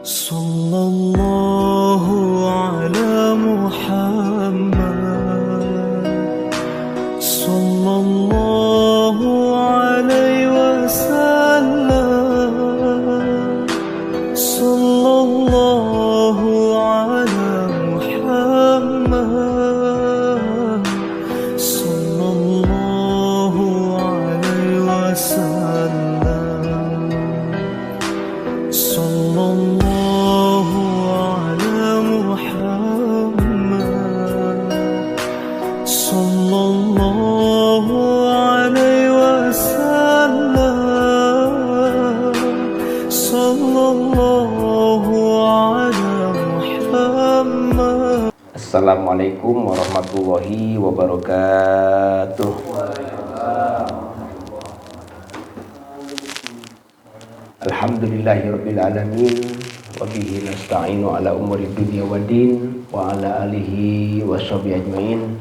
Sallallahu ala Muhammad, sallallahu alaihi wasallam, sallallahu ala Muhammad, sallallahu alaihi wasallam, sallallahu ala Muhammad, sallallahu alaihi wasallam, sallallahu ala Muhammad. Assalamualaikum warahmatullahi wabarakatuh. Alhamdulillahirabbil alamin wa bihi nasta'inu ala umuri dunya waddin wa ala alihi washabihi ajmain.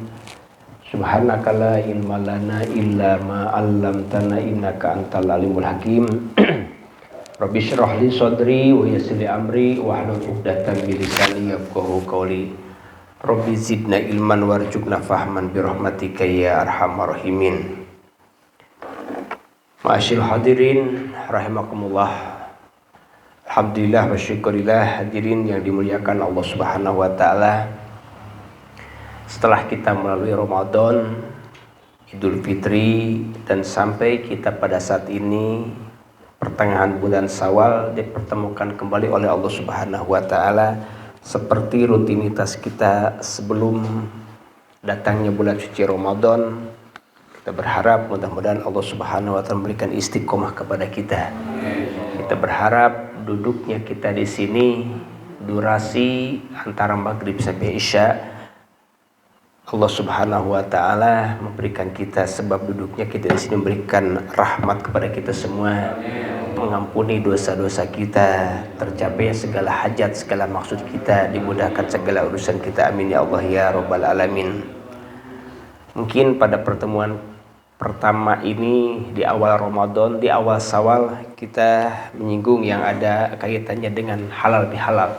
Subhanaka la ilma lana illa ma 'allamtana innaka antal alimul hakim. Rabbi shrah li sadri wa yassir li amri wahlul 'uqdatam min lisani yafqahu qawli. Rabbi zidna ilman warzuqna fahman bi rahmatika ya arhamar rahimin. Ma'asyiral hadirin rahimakumullah. Alhamdulillah wa syukurillah hadirin yang dimuliakan Allah Subhanahu wa taala. Setelah kita melalui Ramadan, Idul Fitri, dan sampai kita pada saat ini pertengahan bulan Syawal, dipertemukan kembali oleh Allah Subhanahu wa taala seperti rutinitas kita sebelum datangnya bulan suci Ramadan. Kita berharap mudah-mudahan Allah Subhanahu wa taala memberikan istiqomah kepada kita. Kita berharap duduknya kita di sini durasi antara maghrib sampai isya, Allah Subhanahu wa taala memberikan kita sebab duduknya kita di sini memberikan rahmat kepada kita semua, mengampuni dosa-dosa kita, tercapai segala hajat, segala maksud kita, dimudahkan segala urusan kita. Amin ya Allah ya rabbal alamin. Mungkin pada pertemuan pertama ini di awal Ramadan, di awal Syawal, kita menyinggung yang ada kaitannya dengan halal bihalal.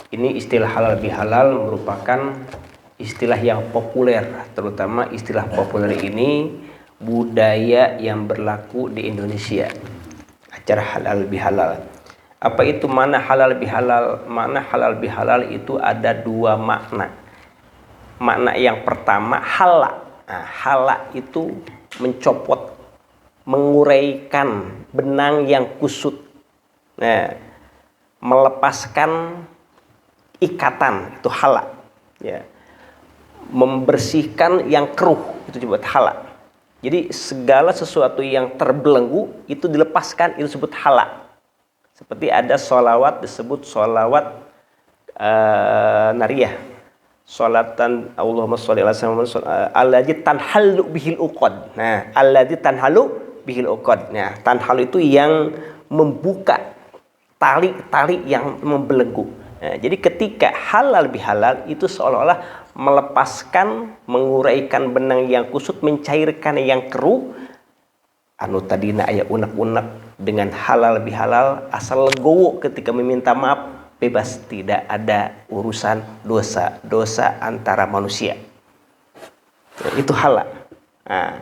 Ini istilah halal bihalal merupakan istilah yang populer, terutama istilah populer ini budaya yang berlaku di Indonesia. Acara halal bihalal. Apa itu mana halal bihalal? Makna halal bihalal itu ada dua makna. Makna yang pertama halal. Nah, hala itu mencopot, menguraikan benang yang kusut. Nah, melepaskan ikatan, itu hala. Ya. Membersihkan yang keruh, itu disebut hala. Jadi segala sesuatu yang terbelenggu itu dilepaskan, itu disebut hala. Seperti ada sholawat disebut sholawat nariyah. Sholatan Allahumma sholli ala sayyidina alladzi tanhalu bihil uqad. Nah, alladzi tanhalu bihil uqad. Nah, tanhalu itu yang membuka tali-tali yang membelenggu. Nah, jadi ketika halal bihalal itu seolah-olah melepaskan, menguraikan benang yang kusut, mencairkan yang keruh. Anu tadina aya unek-unek, dengan halal bihalal asal legowo ketika meminta maaf, bebas, tidak ada urusan dosa antara manusia. Itu halal. Nah,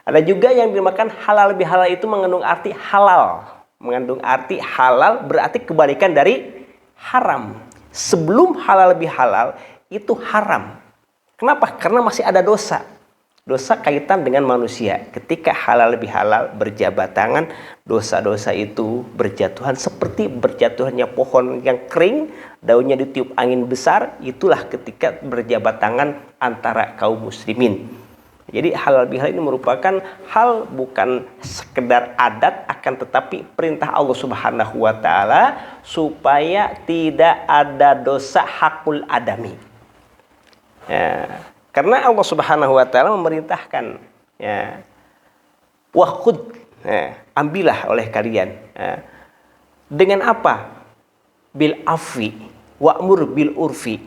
ada juga yang dimakan halal bihalal itu mengandung arti halal. Mengandung arti halal berarti kebalikan dari haram. Sebelum halal bihalal itu haram. Kenapa? Karena masih ada dosa. Dosa kaitan dengan manusia. Ketika halal bihalal berjabat tangan, dosa-dosa itu berjatuhan seperti berjatuhannya pohon yang kering, daunnya ditiup angin besar. Itulah ketika berjabat tangan antara kaum muslimin. Jadi halal bihalal ini merupakan hal bukan sekedar adat, akan tetapi perintah Allah Subhanahu wa taala supaya tidak ada dosa hakul adami. Ya. Karena Allah Subhanahu wa taala memerintahkan, ya, wakhud, ya, ambillah oleh kalian. Ya. Dengan apa? Bil afwi wa'mur bil urfi,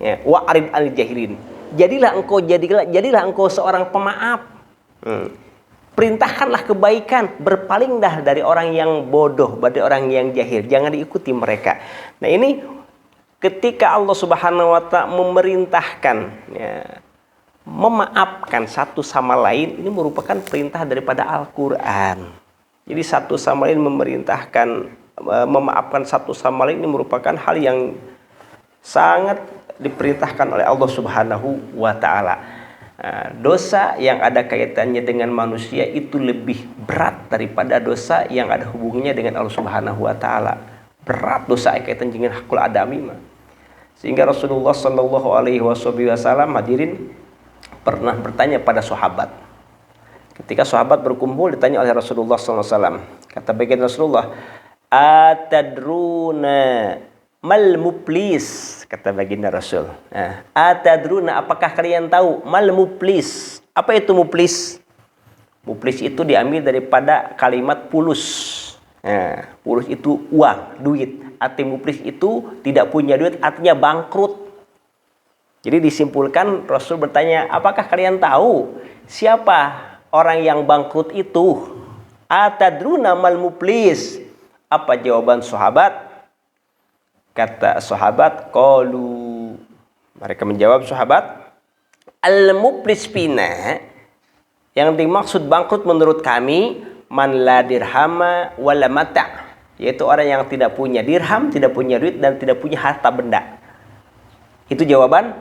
ya, wa'rid al jahilin. Jadilah engkau seorang pemaaf. Perintahkanlah kebaikan, berpalinglah dari orang yang bodoh, dari orang yang jahil, jangan diikuti mereka. Nah, ini ketika Allah Subhanahu wa Ta'ala memerintahkan, ya, memaafkan satu sama lain, ini merupakan perintah daripada Al-Quran. Jadi satu sama lain memerintahkan memaafkan satu sama lain, ini merupakan hal yang sangat diperintahkan oleh Allah Subhanahu wa Ta'ala. Dosa yang ada kaitannya dengan manusia itu lebih berat daripada dosa yang ada hubungannya dengan Allah Subhanahu wa Ta'ala. Berat dosa yang kaitan dengan hakul adami mah. Sehingga Rasulullah Shallallahu alaihi wasallam hadirin pernah bertanya pada sahabat. Ketika sahabat berkumpul ditanya oleh Rasulullah sallallahu alaihi wasallam, kata baginda Rasulullah, "Atadruna mal muflis?" Kata baginda Rasul. Atadruna, apakah kalian tahu mal muflis? Apa itu muflis? Muflis itu diambil daripada kalimat fulus. Fulus itu uang, duit. Arti muflis itu tidak punya duit, artinya bangkrut. Jadi disimpulkan Rasul bertanya, apakah kalian tahu siapa orang yang bangkrut itu? Atadruna mal muflis? Apa jawaban sahabat? Kata sahabat, qalu, mereka menjawab sahabat, al-muflis fina, yang dimaksud bangkrut menurut kami, man la dirhama wala mata', yaitu orang yang tidak punya dirham, tidak punya duit, dan tidak punya harta benda. Itu jawaban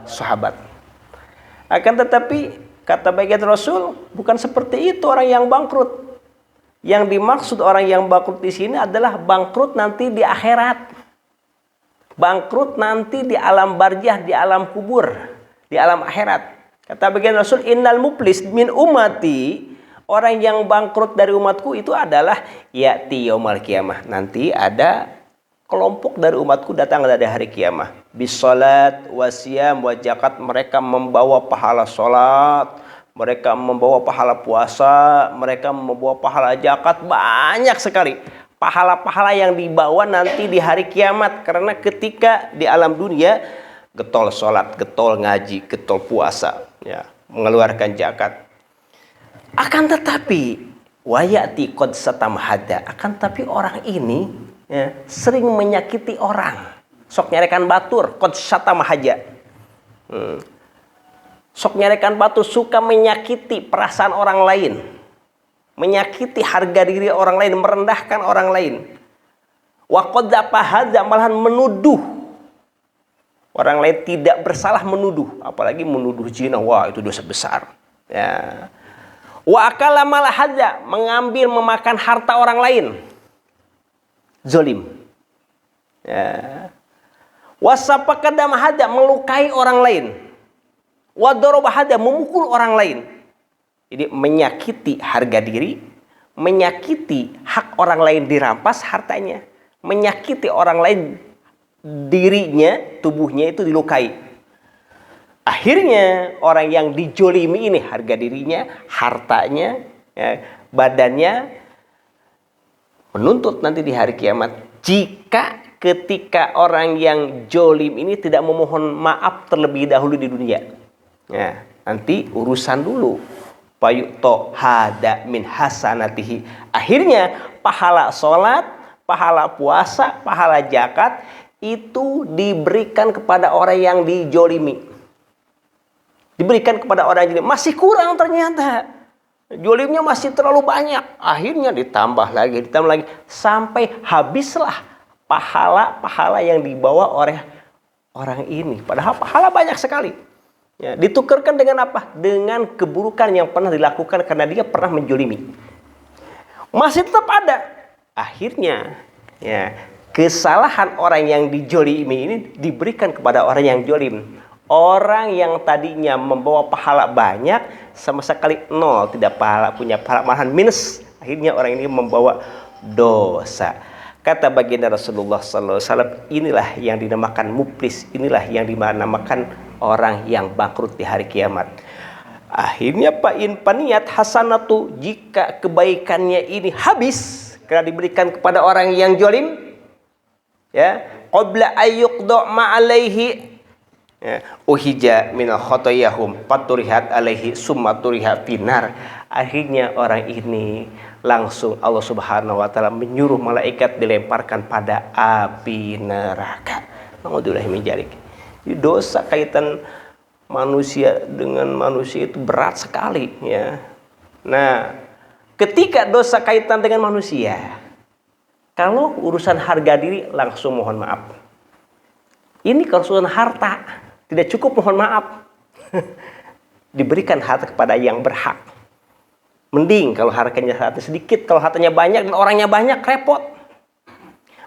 sahabat. Akan tetapi kata baginda Rasul, bukan seperti itu orang yang bangkrut. Yang dimaksud orang yang bangkrut di sini adalah bangkrut nanti di akhirat. Bangkrut nanti di alam barzah, di alam kubur, di alam akhirat. Kata baginda Rasul, innal muflis min ummati, orang yang bangkrut dari umatku itu adalah ya'ti yaumil qiyamah. Nanti ada kelompok dari umatku datang dari hari kiamah. Bisalat wasiyam wa zakat, mereka membawa pahala salat, mereka membawa pahala puasa, mereka membawa pahala zakat, banyak sekali pahala-pahala yang dibawa nanti di hari kiamat. Karena ketika di alam dunia getol salat, getol ngaji, getol puasa, ya, mengeluarkan zakat. Akan tetapi wayati qad satamhada, akan tapi orang ini, ya, sering menyakiti orang. Sok nyarekan batur, qad satamhaja. Sok nyarekan batur, suka menyakiti perasaan orang lain, menyakiti harga diri orang lain, merendahkan orang lain. Wa qad hadza, malahan menuduh orang lain tidak bersalah, menuduh, apalagi menuduh zina, wah itu dosa besar. Ya. Wa akala mal hadza, mengambil memakan harta orang lain. Zalim. Ya. Wasapaka dam hadza, melukai orang lain. Wadoroba hadza, memukul orang lain. Jadi menyakiti harga diri, menyakiti hak orang lain dirampas hartanya, menyakiti orang lain dirinya, tubuhnya itu dilukai. Akhirnya orang yang dijolimi ini harga dirinya, hartanya, ya, badannya, menuntut nanti di hari kiamat. Jika ketika orang yang jolim ini tidak memohon maaf terlebih dahulu di dunia, ya, nanti urusan dulu. Payukto hada min hasanatihi. Akhirnya pahala sholat, pahala puasa, pahala zakat itu diberikan kepada orang yang dijolimi. Diberikan kepada orang yang masih kurang ternyata. Jolimnya masih terlalu banyak. Akhirnya ditambah lagi, sampai habislah pahala-pahala yang dibawa oleh orang ini. Padahal pahala banyak sekali. Ya, ditukarkan dengan apa? Dengan keburukan yang pernah dilakukan karena dia pernah menjolimi. Masih tetap ada. Akhirnya, ya, kesalahan orang yang dijolimi ini diberikan kepada orang yang jolim. Orang yang tadinya membawa pahala banyak sama sekali nol, tidak punya pahala, malahan minus. Akhirnya orang ini membawa dosa. Kata baginda Rasulullah SAW, inilah yang dinamakan muflis, inilah yang dinamakan orang yang bangkrut di hari kiamat. Akhirnya paniat hasanatu, jika kebaikannya ini habis karena diberikan kepada orang yang jolim, ya, qabla ayyuqda ma'alaihi, Ya, uhija minal khotoyahum paturihat alaihi summa turiha finar. Akhirnya orang ini langsung Allah Subhanahu wa taala menyuruh malaikat dilemparkan pada api neraka. Naudzubillah min dzalik. Dosa kaitan manusia dengan manusia itu berat sekali ya. Nah, ketika dosa kaitan dengan manusia, kalau urusan harga diri langsung mohon maaf. Ini kalau urusan harta tidak cukup mohon maaf. Diberikan harta kepada yang berhak. Mending kalau harganya sedikit, kalau hartanya banyak dan orangnya banyak repot.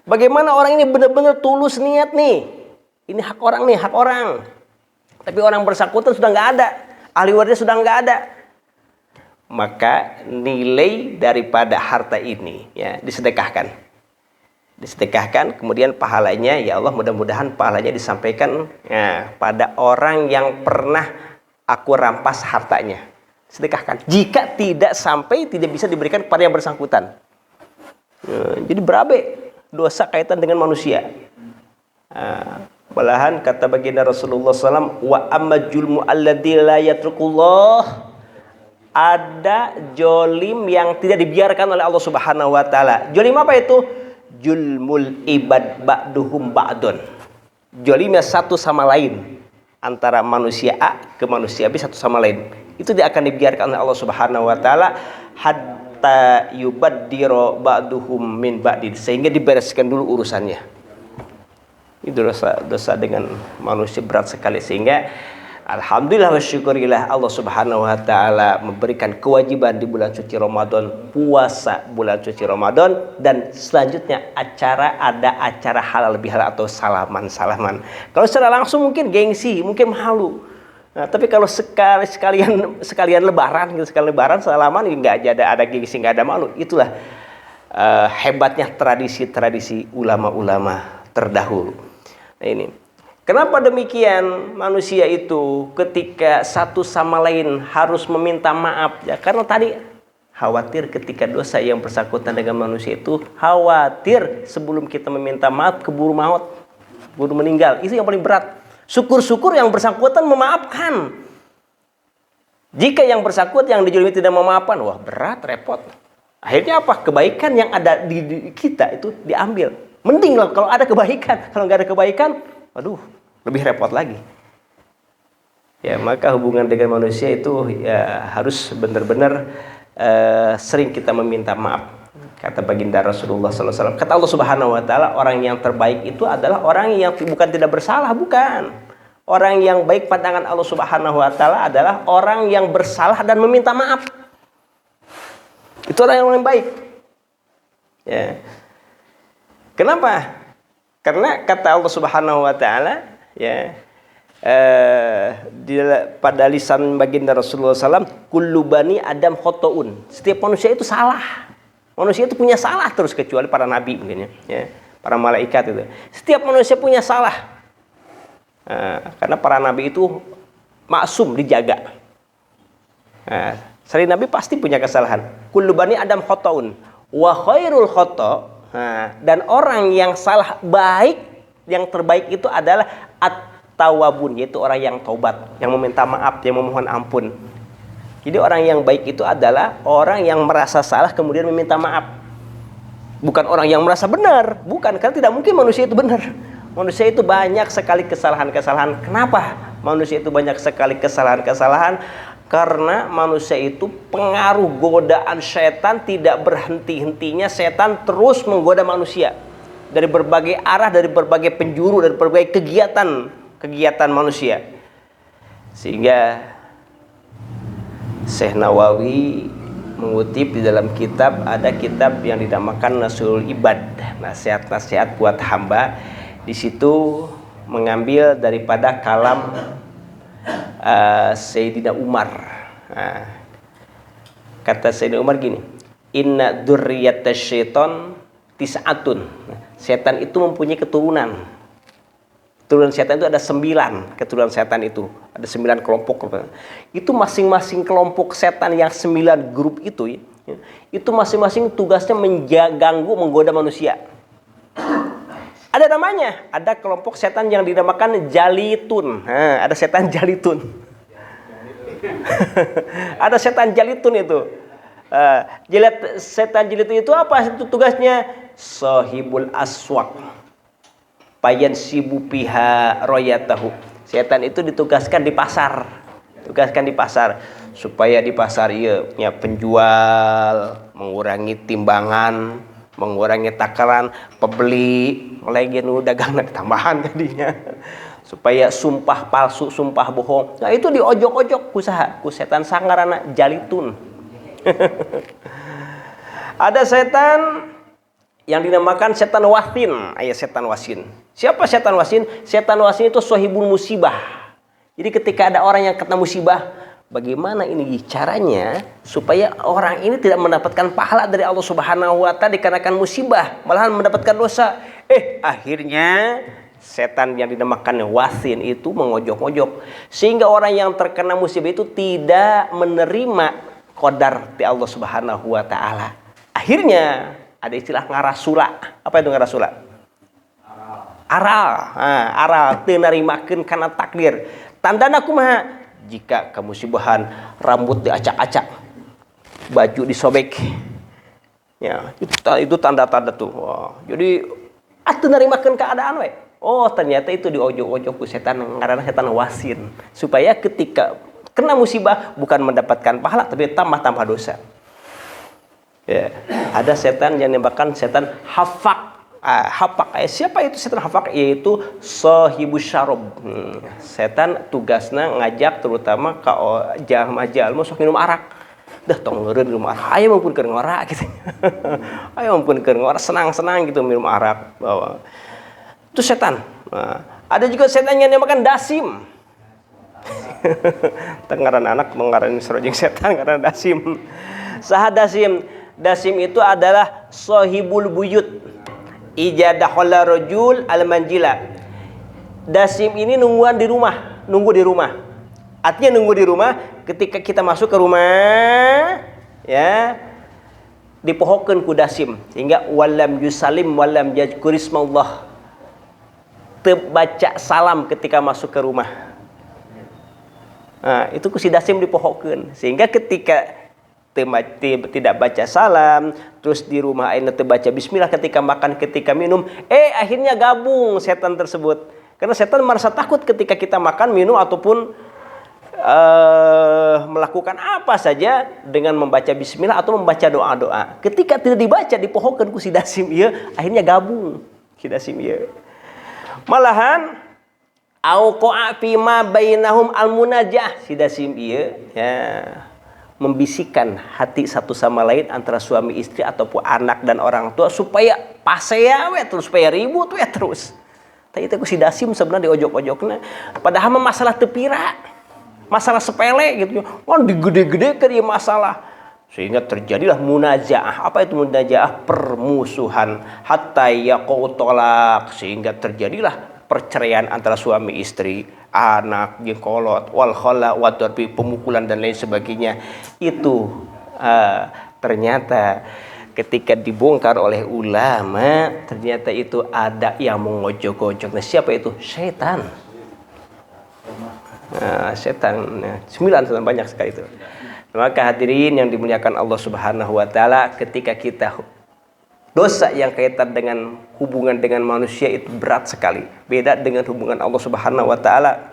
Bagaimana orang ini benar-benar tulus niat nih. Ini hak orang nih, hak orang. Tapi orang bersangkutan sudah nggak ada, ahli warisnya sudah nggak ada. Maka nilai daripada harta ini ya disedekahkan. Disedekahkan, kemudian pahalanya ya Allah mudah-mudahan pahalanya disampaikan ya, pada orang yang pernah aku rampas hartanya. Sedekahkan. Jika tidak sampai tidak bisa diberikan kepada yang bersangkutan. Jadi berabe dosa kaitan dengan manusia. Malahan kata baginda Rasulullah SAW, wa amma julmu alladzi la yatrukullah. Ada jolim yang tidak dibiarkan oleh Allah Subhanahu wa taala. Jolim apa itu? Julmul ibad ba'duhum ba'dun. Jolimnya satu sama lain antara manusia A ke manusia B satu sama lain. Itu tidak akan dibiarkan oleh Allah Subhanahu wa taala hatta yubaddiro ba'duhum min ba'din, sehingga dibereskan dulu urusannya. Itu dosa dengan manusia berat sekali, sehingga alhamdulillah wa syukurillah Allah Subhanahu wa taala memberikan kewajiban di bulan suci Ramadan, puasa bulan suci Ramadan, dan selanjutnya ada acara halal bihalal atau salaman. Kalau secara langsung mungkin gengsi, mungkin malu. Nah, tapi kalau sekalian lebaran salaman nggak ada gengsi, nggak ada malu. Itulah hebatnya tradisi ulama-ulama terdahulu. Nah, ini kenapa demikian manusia itu ketika satu sama lain harus meminta maaf ya, karena tadi khawatir ketika dosa yang bersangkutan dengan manusia itu, khawatir sebelum kita meminta maaf keburu maut, keburu meninggal. Itu yang paling berat. Syukur-syukur yang bersangkutan memaafkan. Jika yang bersangkutan yang dijolimi tidak memaafkan, wah berat, repot. Akhirnya apa? Kebaikan yang ada di kita itu diambil. Mending lah kalau ada kebaikan. Kalau nggak ada kebaikan, aduh, lebih repot lagi. Ya, maka hubungan dengan manusia itu ya harus benar-benar sering kita meminta maaf. Kata baginda Rasulullah SAW, kata Allah Subhanahu wa taala, orang yang terbaik itu adalah orang yang bukan tidak bersalah, bukan. Orang yang baik pandangan Allah Subhanahu wa taala adalah orang yang bersalah dan meminta maaf. Itu orang yang baik. Ya. Kenapa? Karena kata Allah Subhanahu wa taala ya pada lisan baginda Rasulullah SAW, kullu bani Adam khotoun. Setiap manusia itu salah. Manusia itu punya salah terus, kecuali para nabi mungkin ya. Para malaikat itu. Setiap manusia punya salah. Karena para nabi itu maksum, dijaga. Selain nabi pasti punya kesalahan. Kullu bani Adam khotoun wa khairul khoto. Dan orang yang salah baik, yang terbaik itu adalah at-tawabun, yaitu orang yang taubat, yang meminta maaf, yang memohon ampun. Jadi orang yang baik itu adalah orang yang merasa salah kemudian meminta maaf. Bukan orang yang merasa benar, bukan, karena tidak mungkin manusia itu benar. Manusia itu banyak sekali kesalahan-kesalahan. Kenapa manusia itu banyak sekali kesalahan-kesalahan? Karena manusia itu pengaruh godaan setan tidak berhenti-hentinya. Setan terus menggoda manusia dari berbagai arah, dari berbagai penjuru, dari berbagai kegiatan manusia. Sehingga Syekh Nawawi mengutip di dalam kitab, ada kitab yang dinamakan Nasulul Ibad, nasihat-nasihat buat hamba. Di situ mengambil daripada kalam Sayyidina Umar. Kata Sayyidina Umar gini, inna dzurriyyatash syaiton tis'atun. Setan itu mempunyai keturunan. Keturunan setan itu ada 9 keturunan setan itu. Ada 9 kelompok. Itu masing-masing kelompok setan yang 9 grup itu masing-masing tugasnya mengganggu, menggoda manusia. Ada namanya, ada kelompok setan yang dinamakan jalitun. Nah, ada setan jalitun. Ada setan jalitun itu. Setan jalitun itu apa? Itu tugasnya sahibul aswaq. Payan sibu piha royatahu. Setan itu ditugaskan di pasar. Tugaskan di pasar supaya di pasar ya penjual mengurangi timbangan, mengurangi takaran, pembeli lagi nu dagang tambahan tadinya supaya sumpah palsu, sumpah bohong. Nah itu diojok-ojok ku setan sangarana jalitun. Ada setan yang dinamakan setan wasin. Ayat setan wasin. Siapa setan wasin? Setan wasin itu sohibul musibah. Jadi ketika ada orang yang kena musibah, bagaimana ini caranya supaya orang ini tidak mendapatkan pahala dari Allah Subhanahu wa taala dikarenakan musibah, malahan mendapatkan dosa. Akhirnya setan yang dinamakan wasin itu mengojok-ojok sehingga orang yang terkena musibah itu tidak menerima qadar dari Allah Subhanahu wa taala. Akhirnya ada istilah ngarasula. Apa itu ngarasula? Aral teu narimakeun kana takdir. Tandana kumaha? Jika kemusibahan rambut diacak-acak, baju disobek. Ya, itu tanda-tanda tuh. Wah, jadi atuh narimakeun keadaan we. Oh, ternyata itu diojok-ojok ku setan, ngaranna setan wasin. Supaya ketika kena musibah bukan mendapatkan pahala tapi tambah-tambah dosa. Ya, ada setan yang dinamakan setan hafaq. Hafaq. Siapa itu setan hafaq? Yaitu sahibus syarab. Setan tugasnya ngajak terutama ke jalma-jalma sok minum arak. Dah tong ngeureun minum arak. Aya mumpun keur ngora gitu. Aya mumpun keur ngora senang-senang gitu minum arak. Bawa. Itu setan. Ada juga setan yang dinamakan dasim. Tengaran anak mengaran serojeng setan ngaran dasim. Saha dasim? Dasim itu adalah sahibul buyut. Ijadahul rajul al-manjila. Dasim ini nunggu di rumah. Artinya nunggu di rumah ketika kita masuk ke rumah ya dipohokeun ku dasim sehingga walam yusalim walam yadhkurismallah. Teu baca salam ketika masuk ke rumah. Nah, itu ku si dasim dipohokeun sehingga ketika tidak baca salam, terus di rumah aina baca bismillah ketika makan, ketika minum, akhirnya gabung setan tersebut. Karena setan merasa takut ketika kita makan, minum ataupun melakukan apa saja dengan membaca bismillah atau membaca doa-doa. Ketika tidak dibaca dipohokeun ku si dasim ieu, akhirnya gabung si dasim ieu. Malahan auqa fi ma bainahum almunajah, si dasim ieu ya membisikkan hati satu sama lain antara suami istri ataupun anak dan orang tua supaya pasea we terus supaya ribut we terus. Tadi itu si dasim sebenarnya diojok-ojokna padahal masalah tepira, masalah sepele gitu. Wah digede-gedekeun ieu masalah sehingga terjadilah munajaah. Apa itu munajaah? Permusuhan hatta yaqau talaq sehingga terjadilah perceraian antara suami istri, anak, jengkolot, wal khala wa darbi, pemukulan dan lain sebagainya. Itu ternyata ketika dibongkar oleh ulama, ternyata itu ada yang mengojok-ojok. Nah, siapa itu? Setan. Setan. 9 banyak sekali itu. Maka hadirin yang dimuliakan Allah Subhanahu wa taala, ketika kita dosa yang kaitan dengan hubungan dengan manusia itu berat sekali. Beda dengan hubungan Allah Subhanahu wa taala.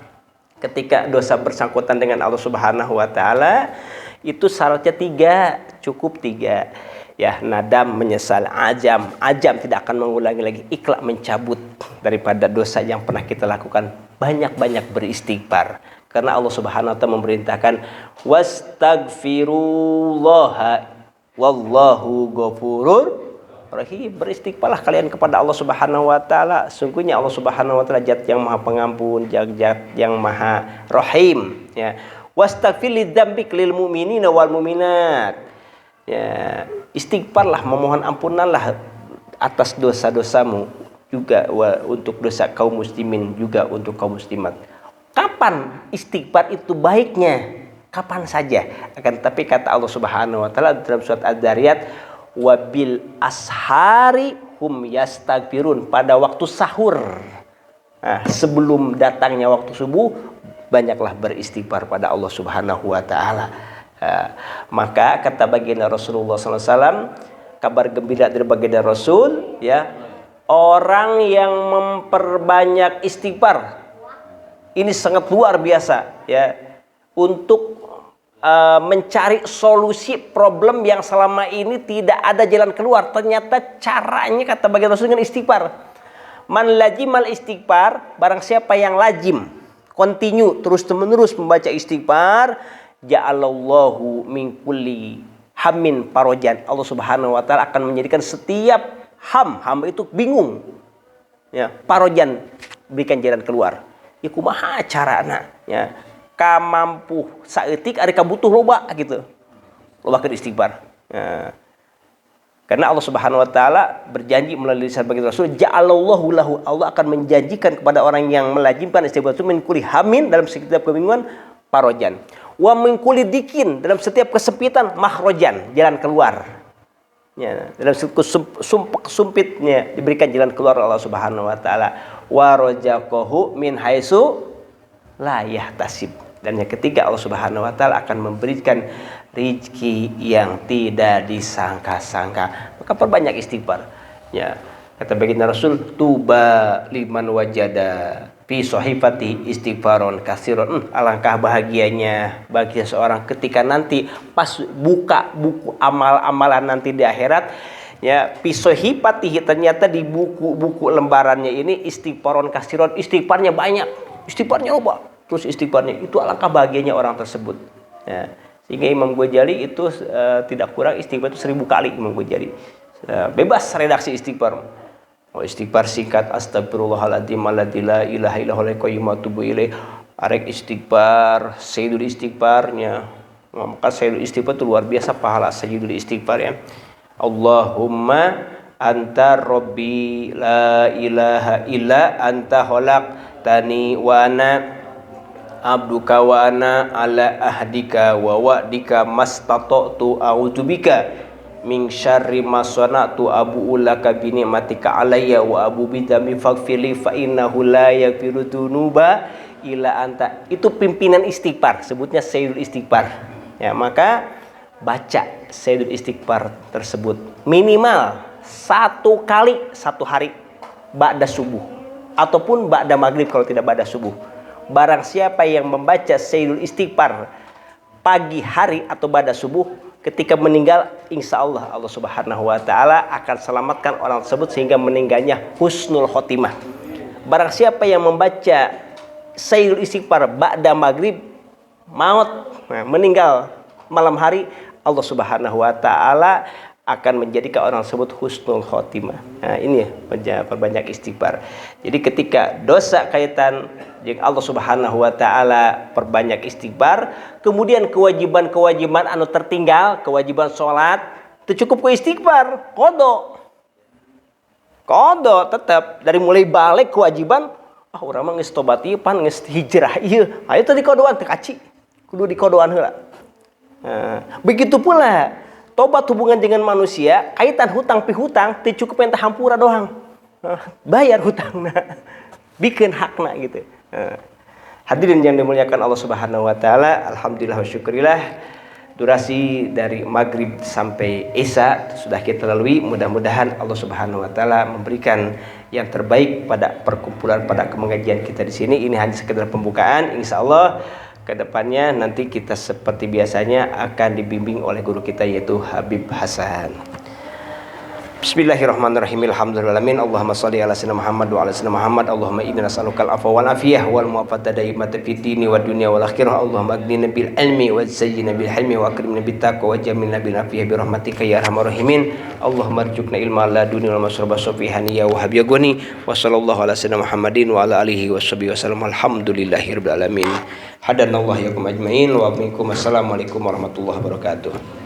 Ketika dosa bersangkutan dengan Allah Subhanahu wa taala, itu syaratnya 3, cukup 3. Ya, nadam, menyesal, ajam. Ajam tidak akan mengulangi lagi, ikhlas mencabut daripada dosa yang pernah kita lakukan. Banyak-banyak beristighfar. Karena Allah Subhanahu wa taala memerintahkan wastaghfirullaha wallahu ghafurur rahim. Beristighfarlah kalian kepada Allah Subhanahu wa taala. Sungguhnya Allah Subhanahu wa taala zat yang Maha Pengampun, zat yang Maha Rahim, ya. Wastaghfir lidzambik lil mu'minina wal mu'minat. Ya, istighfarlah, memohon ampunanlah atas dosa-dosamu juga untuk dosa kaum muslimin juga untuk kaum muslimat. Kapan istighfar itu baiknya? Kapan saja. Akan tetapi kata Allah Subhanahu wa taala dalam surat Az-Zariyat wabil ashari hum yastaghfirun, pada waktu sahur. Nah, sebelum datangnya waktu subuh, banyaklah beristighfar pada Allah Subhanahu wa taala. Maka kata baginda Rasulullah SAW, kabar gembira dari baginda Rasul, ya, orang yang memperbanyak istighfar ini sangat luar biasa, ya, untuk mencari solusi problem yang selama ini tidak ada jalan keluar. Ternyata caranya kata baginda Rasul dengan istighfar. Man lajimal istighfar, barang siapa yang lazim, continue, terus menerus membaca istighfar, ja'alallahu min kulli hammin farajan. Allah Subhanahu wa taala akan menjadikan setiap hamba itu bingung, ya, farajan, berikan jalan keluar. Ya kumaha carana, ya, ka mampu saeutik ari ka butuh loba gitu. Lobakeun istighfar. Ya. Karena Allah Subhanahu wa taala berjanji melalui lisan baginda Rasul, ja'alallahu lahu, Allah akan menjanjikan kepada orang yang melazimkan istighfar itu min kulli hammin, dalam setiap kebingungan, farajan. Wa min kulli dikin, dalam setiap kesempitan, makhrajan, jalan keluar. Ya, dalam sumpitnya diberikan jalan keluar Allah Subhanahu wa taala. Wa razaqahu min haitsu la yahtasib. Dan yang ketiga, Allah Subhanahu wa taala akan memberikan rezeki yang tidak disangka-sangka. Maka perbanyak istighfar. Ya, kata baginda Rasul, tuba liman wajada fi sahifati istighfaron katsiron. Alangkah bahagianya bagi seorang ketika nanti pas buka buku amal-amalan nanti di akhirat, ya, fi sahifati, ternyata di buku-buku lembarannya ini istighfaron katsiron, istighfarnya banyak, istighfarnya loba. Terus istighfarnya itu, alangkah bahagianya orang tersebut, ya. Sehingga Imam Ghazali itu tidak kurang istighfar itu 1000 kali Imam Ghazali. Bebas redaksi istighfar. Istighfar singkat, astagfirullahaladzim alladzi la ilaha illa huwal qayyum wa atubu ilaih. Arek istighfar, sayyidul istighfarnya. Maka sayyidul istighfar itu luar biasa pahala sayyidul istighfar, ya. Allahumma anta rabbi la ilaha illa anta khalaqtani wa ana abduka wa ana ala ahdika wa wa'dika mastata'tu a'udzubika min syarri ma sana'tu abu'u laka bi ni'matika alayya wa abu bidami faghfirli fa innahu la yaghfiru dzunuba illa anta. Itu pimpinan istighfar, sebutnya sayyidul istighfar. Ya, maka baca sayyidul istighfar tersebut minimal 1 kali 1 hari ba'da subuh ataupun ba'da maghrib kalau tidak ba'da subuh. Barang siapa yang membaca sayyidul istighfar pagi hari atau ba'da subuh, ketika meninggal, insya Allah Allah Subhanahu wa taala akan selamatkan orang tersebut sehingga meninggalnya husnul khotimah. Barang siapa yang membaca sayyidul istighfar ba'da maghrib, maut, meninggal malam hari, Allah Subhanahu wa taala akan menjadikan orang tersebut husnul khotimah. Nah, ini ya, perbanyak istighfar. Jadi ketika dosa kaitan dengan Allah Subhanahu wa taala, perbanyak istighfar. Kemudian kewajiban-kewajiban anu tertinggal, kewajiban sholat, itu cukup ke istighfar, kodo tetap dari mulai balik kewajiban. Urang mah geus tobat ieu pan geus hijrah ieu. Ayo tadi kodoan teh kaci. Kudu dikodoan heula. Nah, begitu pula tobat hubungan dengan manusia, kaitan hutang pihutang, teu cukup entah hampura doang. Bayar hutangna. Bikin hakna gitu. Hadirin yang dimuliakan Allah Subhanahu wa taala, alhamdulillah wa syukurillah, durasi dari maghrib sampai isya sudah kita lalui. Mudah-mudahan Allah Subhanahu wa taala memberikan yang terbaik pada perkumpulan, pada pengajian kita di sini. Ini hanya sekedar pembukaan. Insyaallah kedepannya nanti kita seperti biasanya akan dibimbing oleh guru kita, yaitu Habib Hasan. Bismillahirrahmanirrahim. Alhamdulillahirabbil alamin. Allahumma shalli ala sayyidina Muhammad wa ala sayyidina Muhammad. Allahumma inna nas'alukal afwa wal afiyah wal mu'afata daimata fid dini wad dunya wal akhirah. Allahumma aghnina bil ilmi wa zayyinna bil hilmi wa akrimna bit taqwa wa jamilna bil afiyah bi rahmatika ya arhamar rahimin. Allahumma arzuqna ilma la dunya wal masraba safihani ya wahhab ya goni. Wa sallallahu ala sayyidina Muhammadin wa ala alihi washabihi wasallam. Alhamdulillahirabbil alamin. Hadanallahu yakum ajmain wa minkum. Assalamualaikum warahmatullahi wabarakatuh.